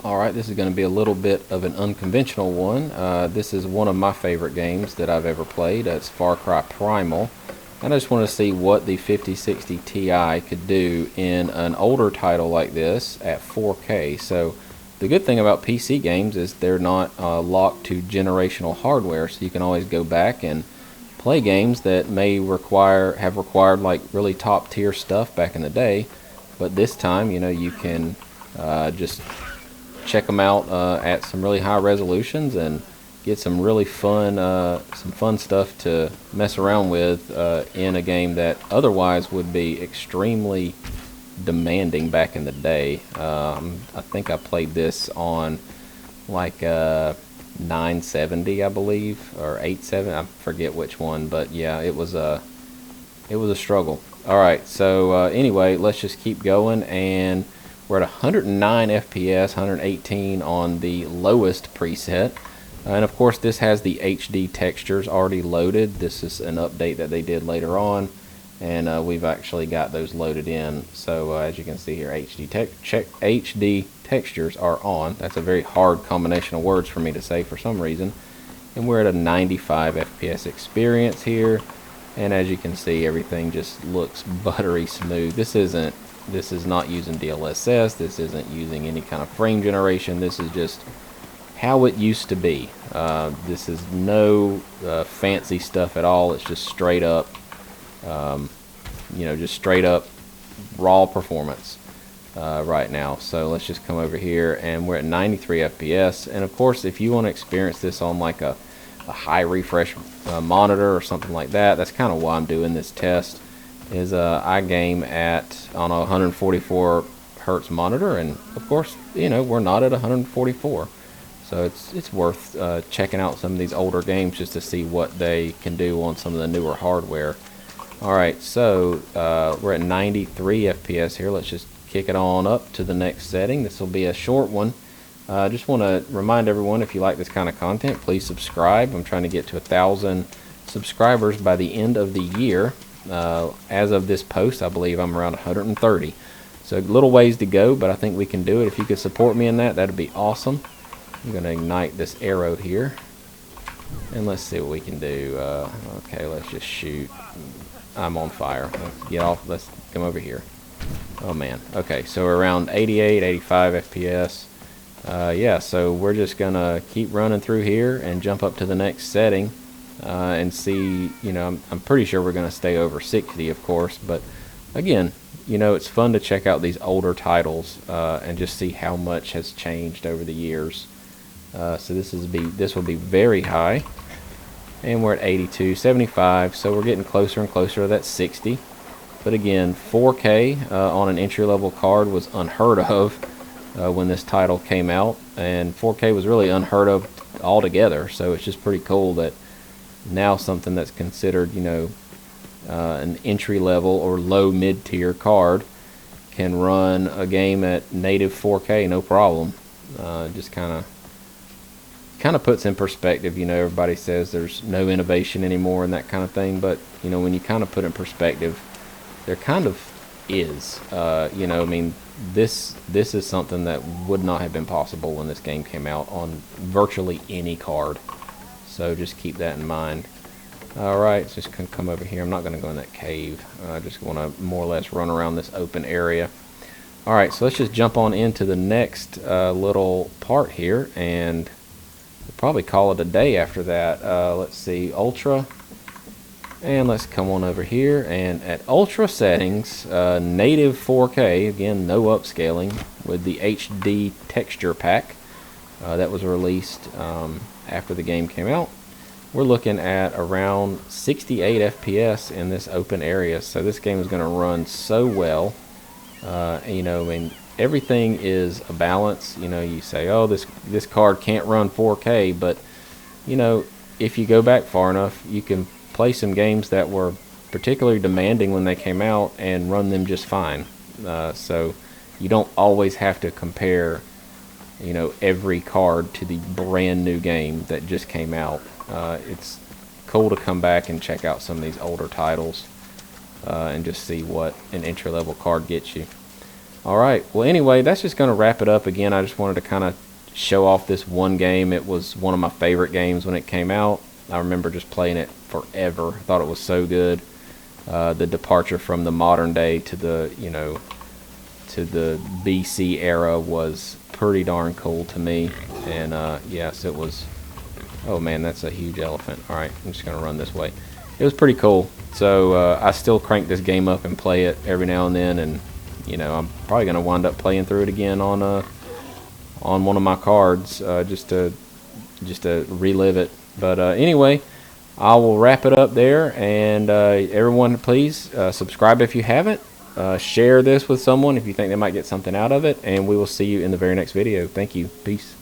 Alright, this is going to be a little bit of an unconventional one. This is one of my favorite games that I've ever played. It's Far Cry Primal. And I just want to see what the 5060 Ti could do in an older title like this at 4K. So the good thing about PC games is they're not locked to generational hardware, so you can always go back and play games that may have required like really top tier stuff back in the day, but this time you can just check them out at some really high resolutions and get some really fun stuff to mess around with in a game that otherwise would be extremely demanding back in the day. I think I played this on like 970, I believe, or 870. I forget which one, but yeah, it was a struggle. All right, so anyway, let's just keep going, and we're at 109 FPS, 118 on the lowest preset. And of course, this has the HD textures already loaded. This is an update that they did later on, and we've actually got those loaded in. So as you can see here, HD textures are on. That's a very hard combination of words for me to say for some reason. And we're at a 95 FPS experience here, and as you can see, everything just looks buttery smooth. This is not using DLSS. This isn't using any kind of frame generation. This is just how it used to be. This is no fancy stuff at all. It's just straight up, just straight up raw performance right now. So let's just come over here, and we're at 93 FPS. And of course, if you want to experience this on like a high refresh monitor or something like that, that's kind of why I'm doing this test. Is I game at on a 144 hertz monitor, and of course we're not at 144. So it's worth checking out some of these older games just to see what they can do on some of the newer hardware. Alright, so we're at 93 FPS here. Let's just kick it on up to the next setting. This will be a short one. Just want to remind everyone, if you like this kind of content, please subscribe. I'm trying to get to 1,000 subscribers by the end of the year. As of this post, I believe I'm around 130. So a little ways to go, but I think we can do it. If you could support me in that, that'd be awesome. I'm going to ignite this arrow here, and let's see what we can do. Okay, let's just shoot. I'm on fire. Let's get off. Let's come over here. Oh man. Okay, so we're around 88, 85 FPS. Yeah, so we're just going to keep running through here and jump up to the next setting and see. I'm pretty sure we're going to stay over 60, of course, but again, it's fun to check out these older titles and just see how much has changed over the years. So this will be very high, and we're at 82, 75, so we're getting closer and closer to that 60. But again, 4K on an entry-level card was unheard of when this title came out, and 4K was really unheard of altogether. So it's just pretty cool that now something that's considered an entry-level or low mid-tier card can run a game at native 4K no problem. Just kind of puts in perspective. Everybody says there's no innovation anymore and that kind of thing, but when you kind of put it in perspective, there kind of is. I mean, this is something that would not have been possible when this game came out on virtually any card. So just keep that in mind. Alright, just gonna come over here. I'm not going to go in that cave. I just want to more or less run around this open area. Alright, so let's just jump on into the next little part here, and we'll probably call it a day after that. Let's see, Ultra. And let's come on over here, and at Ultra settings, native 4K, again, no upscaling, with the HD texture pack that was released after the game came out. We're looking at around 68 FPS in this open area, so this game is going to run so well. I mean, everything is a balance. You say, oh, this card can't run 4K, but if you go back far enough, you can play some games that were particularly demanding when they came out and run them just fine. So you don't always have to compare every card to the brand new game that just came out. It's cool to come back and check out some of these older titles and just see what an entry-level card gets you. All right. Well, anyway, that's just going to wrap it up. Again, I just wanted to kind of show off this one game. It was one of my favorite games when it came out. I remember just playing it forever. I thought it was so good. The departure from the modern day to the, to the BC era was pretty darn cool to me. And yes, it was. Oh man, that's a huge elephant. All right, I'm just going to run this way. It was pretty cool. So I still crank this game up and play it every now and then, and I'm probably going to wind up playing through it again on one of my cards, just to relive it. But anyway, I will wrap it up there, and everyone, please subscribe if you haven't. Share this with someone if you think they might get something out of it, and we will see you in the very next video. Thank you. Peace.